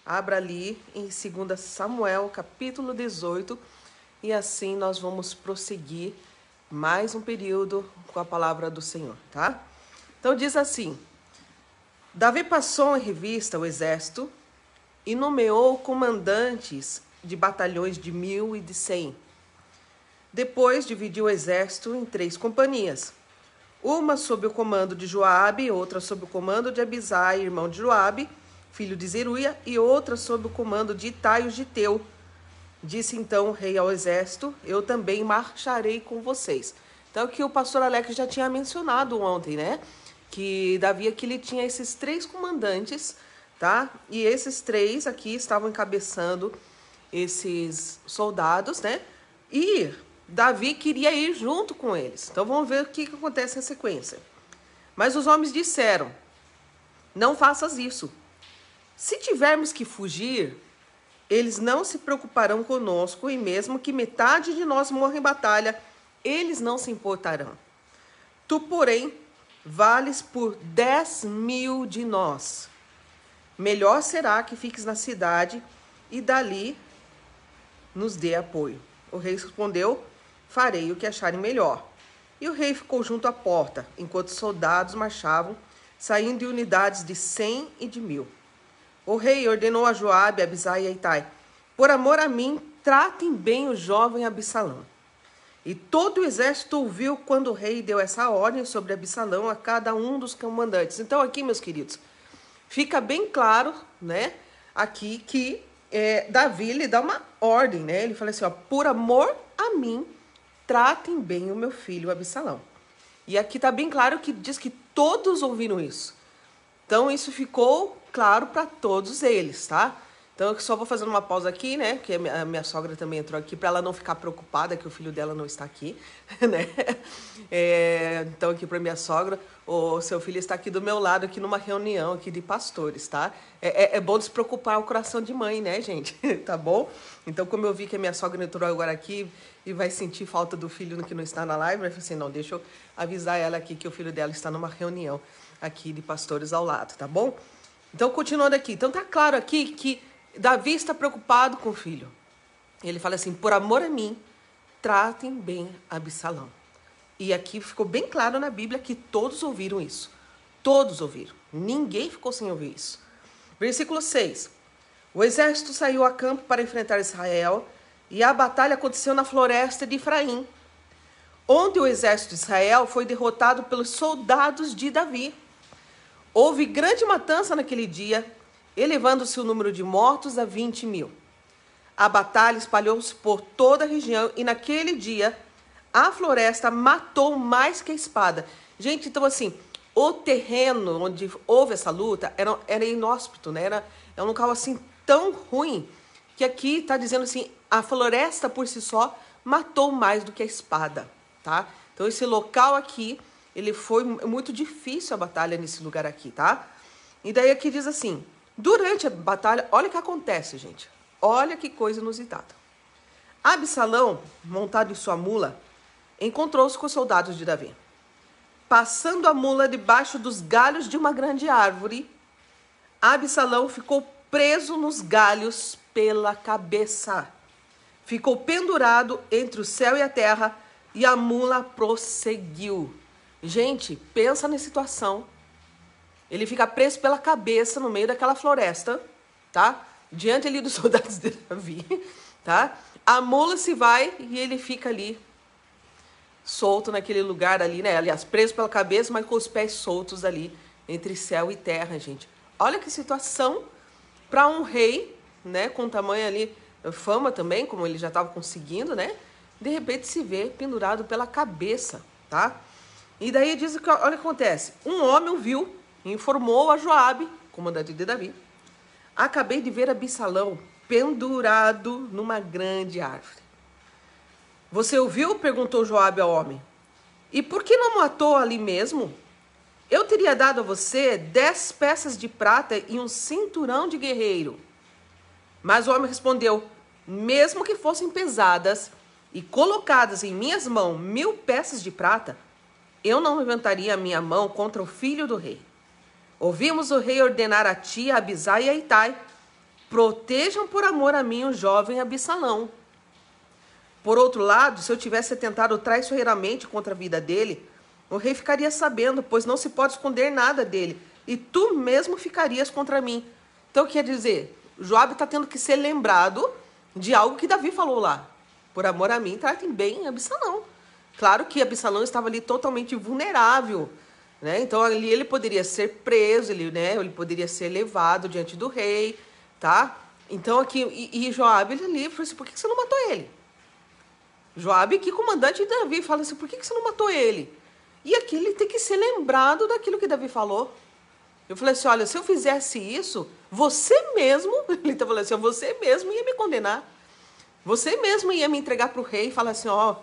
Abra ali em 2 Samuel, capítulo 18, e assim nós vamos prosseguir mais um período com a palavra do Senhor, tá? Então diz assim: Davi passou em revista o exército e nomeou comandantes de batalhões de 1.000 e de 100. Depois dividiu o exército em 3 companhias, uma sob o comando de Joabe, outra sob o comando de Abisai, irmão de Joabe, filho de Zeruia, e outra sob o comando de Itai o Giteu. Disse então o rei ao exército: eu também marcharei com vocês. Então aqui o pastor Alex já tinha mencionado ontem, né? Que Davi aqui ele tinha esses 3 comandantes, tá? E esses 3 aqui estavam encabeçando esses soldados, né? E Davi queria ir junto com eles. Então vamos ver o que acontece na sequência. Mas os homens disseram: não faças isso. Se tivermos que fugir, eles não se preocuparão conosco, e mesmo que metade de nós morra em batalha, eles não se importarão. Tu, porém, vales por 10.000 de nós. Melhor será que fiques na cidade e dali nos dê apoio. O rei respondeu: farei o que acharem melhor. E o rei ficou junto à porta, enquanto os soldados marchavam, saindo em unidades de 100 e de 1.000. O rei ordenou a Joabe, Abisai e a Itai: por amor a mim, tratem bem o jovem Absalão. E todo o exército ouviu quando o rei deu essa ordem sobre Absalão a cada um dos comandantes. Então aqui, meus queridos, fica bem claro, né, aqui que Davi lhe dá uma ordem, né? Ele fala assim, ó: por amor a mim, tratem bem o meu filho Absalão. E aqui tá bem claro que diz que todos ouviram isso. Então isso ficou claro para todos eles, tá? Então eu só vou fazendo uma pausa aqui, né? Porque a minha sogra também entrou aqui, para ela não ficar preocupada que o filho dela não está aqui, né? Então aqui para minha sogra: o seu filho está aqui do meu lado, aqui numa reunião aqui de pastores, tá? É bom despreocupar o coração de mãe, né, gente? Tá bom? Então, como eu vi que a minha sogra entrou agora aqui e vai sentir falta do filho que não está na live, eu falei assim: não, deixa eu avisar ela aqui que o filho dela está numa reunião aqui de pastores ao lado, tá bom? Então, continuando aqui. Então, tá claro aqui que Davi está preocupado com o filho. Ele fala assim: por amor a mim, tratem bem Absalão. E aqui ficou bem claro na Bíblia que todos ouviram isso. Todos ouviram. Ninguém ficou sem ouvir isso. Versículo 6. O exército saiu a campo para enfrentar Israel, e a batalha aconteceu na floresta de Efraim, onde o exército de Israel foi derrotado pelos soldados de Davi. Houve grande matança naquele dia, elevando-se o número de mortos a 20.000. A batalha espalhou-se por toda a região, e naquele dia a floresta matou mais que a espada. Gente, então assim, o terreno onde houve essa luta era inóspito, né? Era um local assim tão ruim, que aqui está dizendo assim, a floresta por si só matou mais do que a espada, tá? Então esse local aqui, ele foi muito difícil a batalha nesse lugar aqui, tá? E daí aqui diz assim: durante a batalha, olha o que acontece, gente. Olha que coisa inusitada. Absalão, montado em sua mula, encontrou-se com os soldados de Davi. Passando a mula debaixo dos galhos de uma grande árvore, Absalão ficou preso nos galhos pela cabeça. Ficou pendurado entre o céu e a terra, e a mula prosseguiu. Gente, pensa na situação. Ele fica preso pela cabeça no meio daquela floresta, tá? Diante ali dos soldados de Davi, tá? A mula se vai e ele fica ali, solto naquele lugar ali, né? Aliás, preso pela cabeça, mas com os pés soltos ali, entre céu e terra, gente. Olha que situação para um rei, né? Com tamanho ali, fama também, como ele já estava conseguindo, né? De repente se vê pendurado pela cabeça, tá? E daí diz que, olha o que acontece. Um homem o viu e informou a Joabe, comandante de Davi: acabei de ver Absalão pendurado numa grande árvore. Você o viu? Perguntou Joabe ao homem. E por que não matou ali mesmo? Eu teria dado a você 10 peças de prata e um cinturão de guerreiro. Mas o homem respondeu: mesmo que fossem pesadas e colocadas em minhas mãos 1.000 peças de prata, eu não levantaria a minha mão contra o filho do rei. Ouvimos o rei ordenar a ti, a Abisai e a Itai: protejam por amor a mim o jovem Absalão. Por outro lado, se eu tivesse tentado traiçoeiramente contra a vida dele, o rei ficaria sabendo, pois não se pode esconder nada dele, e tu mesmo ficarias contra mim. Então, quer dizer, Joabe está tendo que ser lembrado de algo que Davi falou lá. Por amor a mim, tratem bem Absalão. Claro que Absalão estava ali totalmente vulnerável, né? Então, ali ele poderia ser preso, ele poderia ser levado diante do rei, tá? Então, aqui, e Joabe ali falou assim, por que você não matou ele? Joabe, que comandante de Davi, fala assim, por que você não matou ele? E aqui ele tem que ser lembrado daquilo que Davi falou. Eu falei assim, olha, se eu fizesse isso, você mesmo, ele está falando assim, você mesmo ia me condenar. Você mesmo ia me entregar para o rei e falar assim, ó,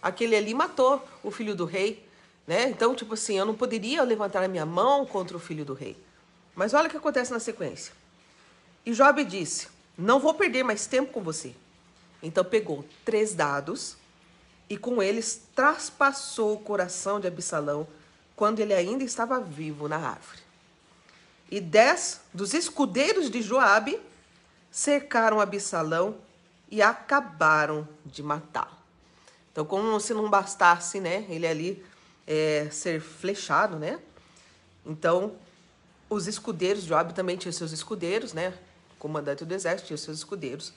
aquele ali matou o filho do rei, né? Então, tipo assim, eu não poderia levantar a minha mão contra o filho do rei. Mas olha o que acontece na sequência. E Joabe disse, não vou perder mais tempo com você. Então pegou 3 dados e com eles traspassou o coração de Absalão quando ele ainda estava vivo na árvore. E 10 dos escudeiros de Joabe cercaram Absalão e acabaram de matá-lo. Então, como se não bastasse, né, ele ali ser flechado, né? Então, os escudeiros de Joabe também tinham seus escudeiros, né? O comandante do exército tinha seus escudeiros.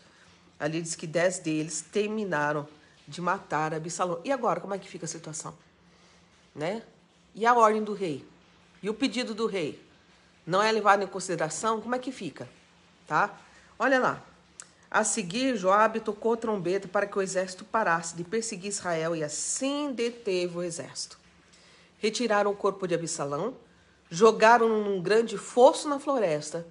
Ali diz que 10 deles terminaram de matar Absalão. E agora, como é que fica a situação? Né? E a ordem do rei? E o pedido do rei? Não é levado em consideração? Como é que fica? Tá? Olha lá. A seguir, Joabe tocou a trombeta para que o exército parasse de perseguir Israel e assim deteve o exército. Retiraram o corpo de Absalão, jogaram-no num grande fosso na floresta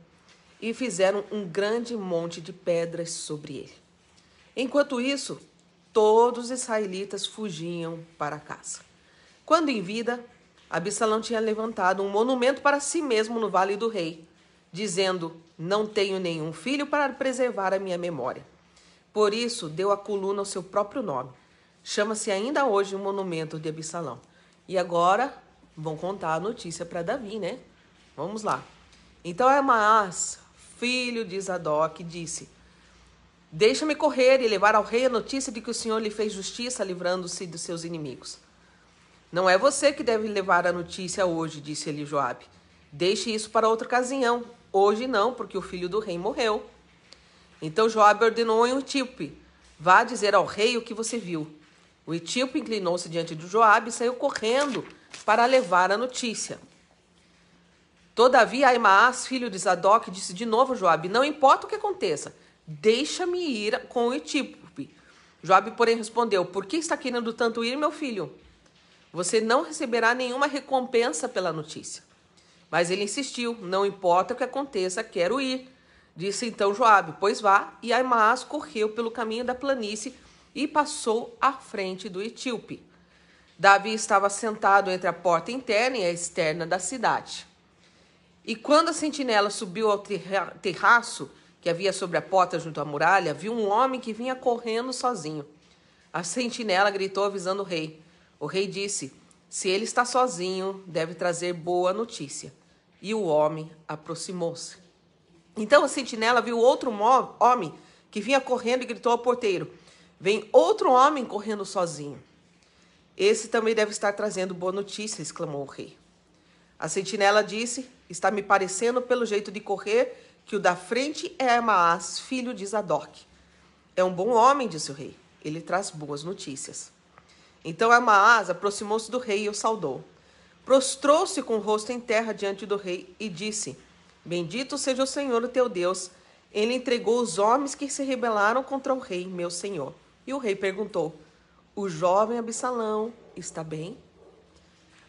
e fizeram um grande monte de pedras sobre ele. Enquanto isso, todos os israelitas fugiam para casa. Quando em vida, Absalão tinha levantado um monumento para si mesmo no Vale do Rei, dizendo, não tenho nenhum filho para preservar a minha memória. Por isso, deu à coluna o seu próprio nome. Chama-se ainda hoje o monumento de Absalão. E agora, vão contar a notícia para Davi, né? Vamos lá. Então, Aimaas, filho de Zadok, disse, deixa-me correr e levar ao rei a notícia de que o Senhor lhe fez justiça, livrando-se dos seus inimigos. Não é você que deve levar a notícia hoje, disse-lhe Joabe. Deixe isso para outra ocasião. Hoje não, porque o filho do rei morreu. Então Joabe ordenou ao etíope, vá dizer ao rei o que você viu. O etíope inclinou-se diante de Joabe e saiu correndo para levar a notícia. Todavia, Aimaas, filho de Zadok, disse de novo a Joabe, não importa o que aconteça, deixa-me ir com o etíope. Joabe, porém, respondeu, por que está querendo tanto ir, meu filho? Você não receberá nenhuma recompensa pela notícia. Mas ele insistiu, não importa o que aconteça, quero ir. Disse então Joabe, pois vá, e Aimaas correu pelo caminho da planície e passou à frente do etíope. Davi estava sentado entre a porta interna e a externa da cidade. E quando a sentinela subiu ao terraço que havia sobre a porta junto à muralha, viu um homem que vinha correndo sozinho. A sentinela gritou avisando o rei. O rei disse, se ele está sozinho, deve trazer boa notícia. E o homem aproximou-se. Então a sentinela viu outro homem que vinha correndo e gritou ao porteiro, vem outro homem correndo sozinho. Esse também deve estar trazendo boa notícia, exclamou o rei. A sentinela disse, está me parecendo pelo jeito de correr que o da frente é Aimaas, filho de Zadok. É um bom homem, disse o rei. Ele traz boas notícias. Então Aimaas aproximou-se do rei e o saudou. Prostrou-se com o rosto em terra diante do rei e disse, bendito seja o Senhor, o teu Deus. Ele entregou os homens que se rebelaram contra o rei, meu senhor. E o rei perguntou, o jovem Absalão está bem?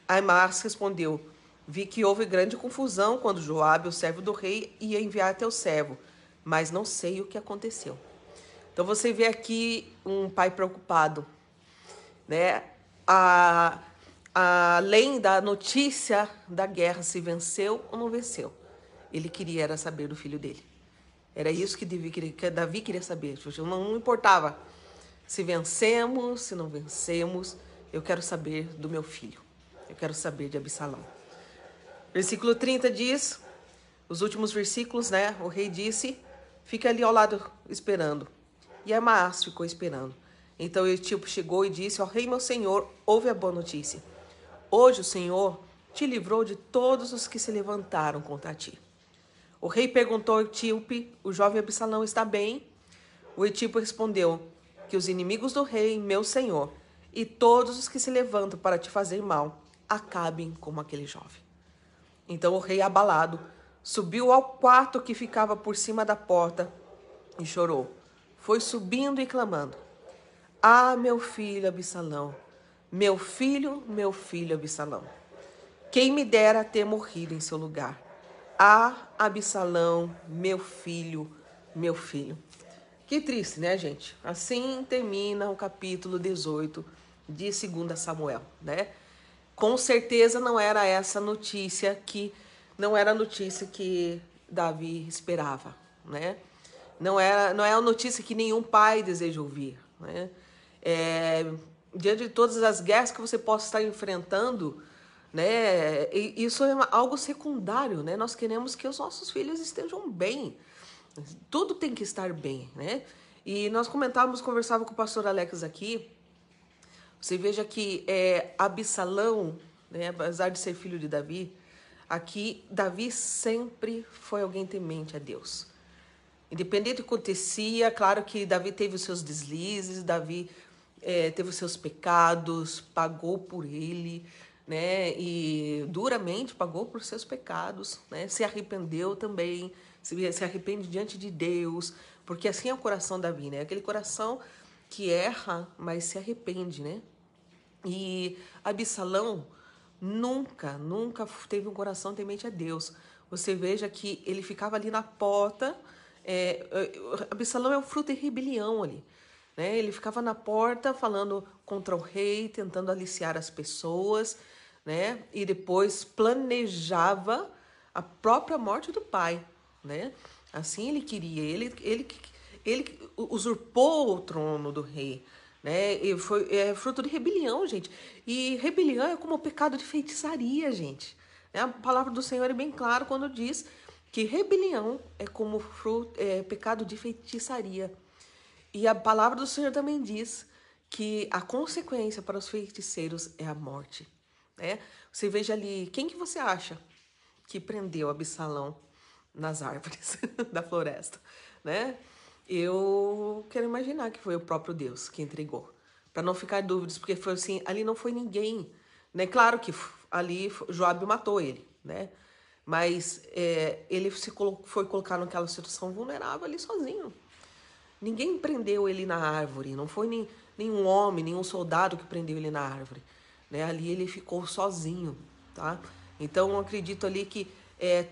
Aimaas respondeu, vi que houve grande confusão quando Joabe, o servo do rei, ia enviar teu servo, mas não sei o que aconteceu. Então você vê aqui um pai preocupado, né? Além da notícia da guerra, se venceu ou não venceu. Ele queria era saber do filho dele. Era isso que Davi queria saber. Não importava se vencemos, se não vencemos. Eu quero saber do meu filho. Eu quero saber de Absalão. Versículo 30 diz, os últimos versículos, né? O rei disse, fica ali ao lado esperando. E Amaas ficou esperando. Então Etíope chegou e disse: ó rei, meu senhor, ouve a boa notícia. Hoje o Senhor te livrou de todos os que se levantaram contra ti. O rei perguntou ao Etíope: o jovem Absalão está bem? O Etíope respondeu: que os inimigos do rei, meu senhor, e todos os que se levantam para te fazer mal, acabem como aquele jovem. Então o rei, abalado, subiu ao quarto que ficava por cima da porta e chorou. Foi subindo e clamando: ah, meu filho Absalão, meu filho Absalão, quem me dera ter morrido em seu lugar. Ah, Absalão, meu filho, meu filho. Que triste, né, gente? Assim termina o capítulo 18 de 2 Samuel, né? Com certeza não era essa notícia não era a notícia que Davi esperava, né? Não é a notícia que nenhum pai deseja ouvir, né? Diante de todas as guerras que você possa estar enfrentando, né? Isso é algo secundário, né? Nós queremos que os nossos filhos estejam bem. Tudo tem que estar bem, né? E nós conversava com o pastor Alex aqui. Você veja que Absalão, né, apesar de ser filho de Davi, aqui Davi sempre foi alguém temente a Deus. Independente do que acontecia, claro que Davi teve os seus deslizes, Davi teve os seus pecados, pagou por ele, né? E duramente pagou por seus pecados, né? Se arrependeu também, se arrepende diante de Deus, porque assim é o coração de Davi, né? Aquele coração que erra, mas se arrepende, né? E Absalão nunca teve um coração temente a Deus. Você veja que ele ficava ali na porta. Absalão é o fruto de rebelião ali, né? Ele ficava na porta falando contra o rei, tentando aliciar as pessoas, né? E depois planejava a própria morte do pai, né? Assim ele queria, ele usurpou o trono do rei, né? E foi fruto de rebelião, gente. E rebelião é como o pecado de feitiçaria, gente. A palavra do Senhor é bem clara quando diz que rebelião é como pecado de feitiçaria. E a palavra do Senhor também diz que a consequência para os feiticeiros é a morte, né? Você veja ali, quem que você acha que prendeu Absalão nas árvores da floresta, né? Eu quero imaginar que foi o próprio Deus que entregou, para não ficar dúvidas, porque foi assim, ali não foi ninguém, né? Claro que ali Joabe matou ele, né? Mas ele foi colocado naquela situação vulnerável ali sozinho. Ninguém prendeu ele na árvore, não foi nenhum homem, nenhum soldado que prendeu ele na árvore, né? Ali ele ficou sozinho, tá? Então eu acredito ali que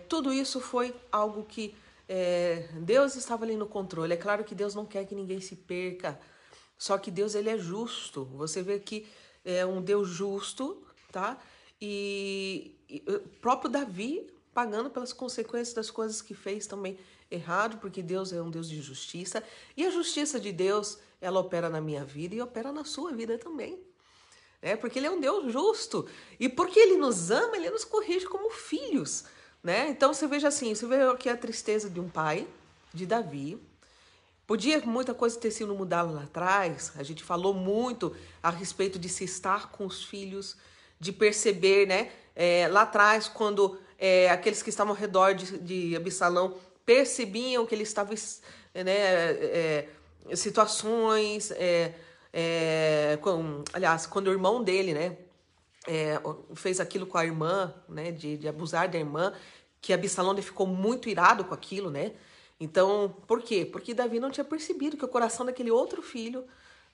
tudo isso foi algo que Deus estava ali no controle. É claro que Deus não quer que ninguém se perca, só que Deus, ele é justo. Você vê que é um Deus justo, tá? E o próprio Davi pagando pelas consequências das coisas que fez também errado, porque Deus é um Deus de justiça. E a justiça de Deus, ela opera na minha vida e opera na sua vida também. Porque ele é um Deus justo. E porque ele nos ama, ele nos corrige como filhos, né? Então você veja assim, você vê aqui a tristeza de um pai, de Davi. Podia muita coisa ter sido mudada lá atrás. A gente falou muito a respeito de se estar com os filhos, de perceber, né? Lá atrás, quando aqueles que estavam ao redor de Absalão percebiam que ele estava, situações, aliás, quando o irmão dele, né, fez aquilo com a irmã, né, de abusar da irmã, que Absalão ficou muito irado com aquilo, né? Então, por quê? Porque Davi não tinha percebido que o coração daquele outro filho,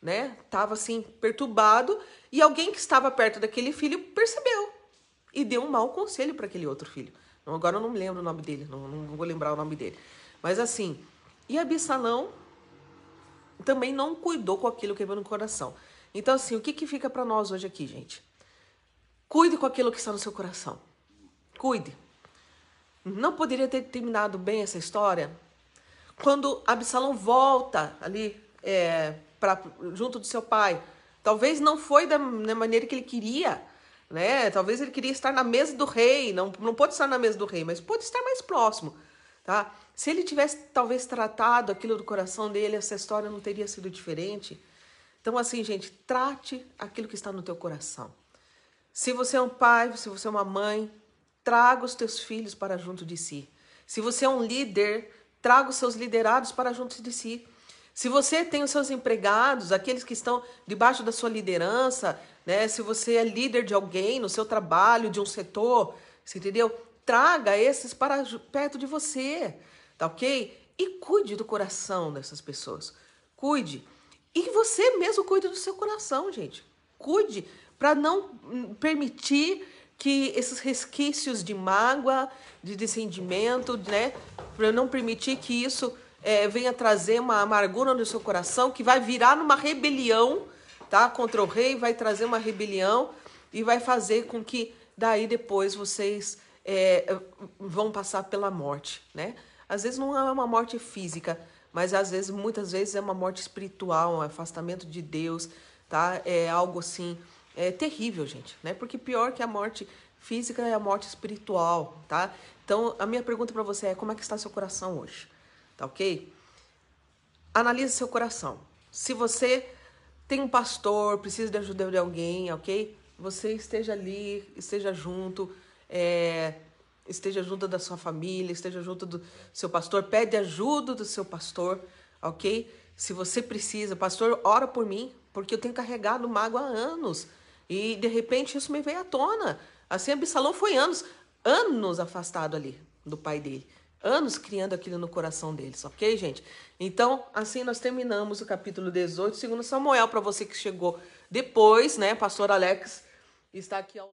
né, estava assim perturbado, e alguém que estava perto daquele filho percebeu e deu um mau conselho para aquele outro filho. Agora eu não me lembro o nome dele, não vou lembrar o nome dele. Mas assim, e Absalão também não cuidou com aquilo que veio no coração. Então assim, o que fica para nós hoje aqui, gente? Cuide com aquilo que está no seu coração. Cuide. Não poderia ter terminado bem essa história? Quando Absalão volta ali junto do seu pai, talvez não foi da maneira que ele queria, né? Talvez ele queria estar na mesa do rei, não pôde estar na mesa do rei, mas pôde estar mais próximo, tá? Se ele tivesse talvez tratado aquilo do coração dele, essa história não teria sido diferente. Então, assim, gente, trate aquilo que está no teu coração. Se você é um pai, se você é uma mãe, traga os teus filhos para junto de si. Se você é um líder, traga os seus liderados para junto de si. Se você tem os seus empregados, aqueles que estão debaixo da sua liderança, né? Se você é líder de alguém no seu trabalho, de um setor, você entendeu? Traga esses para perto de você, tá ok? E cuide do coração dessas pessoas. Cuide. E você mesmo cuide do seu coração, gente. Cuide para não permitir que esses resquícios de mágoa, de desentendimento, né? Para não permitir que isso venha trazer uma amargura no seu coração, que vai virar numa rebelião, tá? Contra o rei, vai trazer uma rebelião e vai fazer com que daí depois vocês vão passar pela morte, né? Às vezes não é uma morte física, mas às vezes, muitas vezes é uma morte espiritual, um afastamento de Deus, tá? É algo assim, terrível, gente, né? Porque pior que a morte física é a morte espiritual, tá? Então, a minha pergunta para você é: como é que está seu coração hoje? Tá ok? Analise seu coração. Se você tem um pastor, precisa de ajuda de alguém, ok? Você esteja ali, esteja junto, esteja junto da sua família, esteja junto do seu pastor, pede ajuda do seu pastor, ok? Se você precisa, pastor, ora por mim, porque eu tenho carregado mágoa há anos e de repente isso me veio à tona. Assim, Absalão foi anos afastado ali do pai dele, anos criando aquilo no coração deles, ok, gente? Então, assim nós terminamos o capítulo 18, 2 Samuel, para você que chegou depois, né? Pastor Alex está aqui ao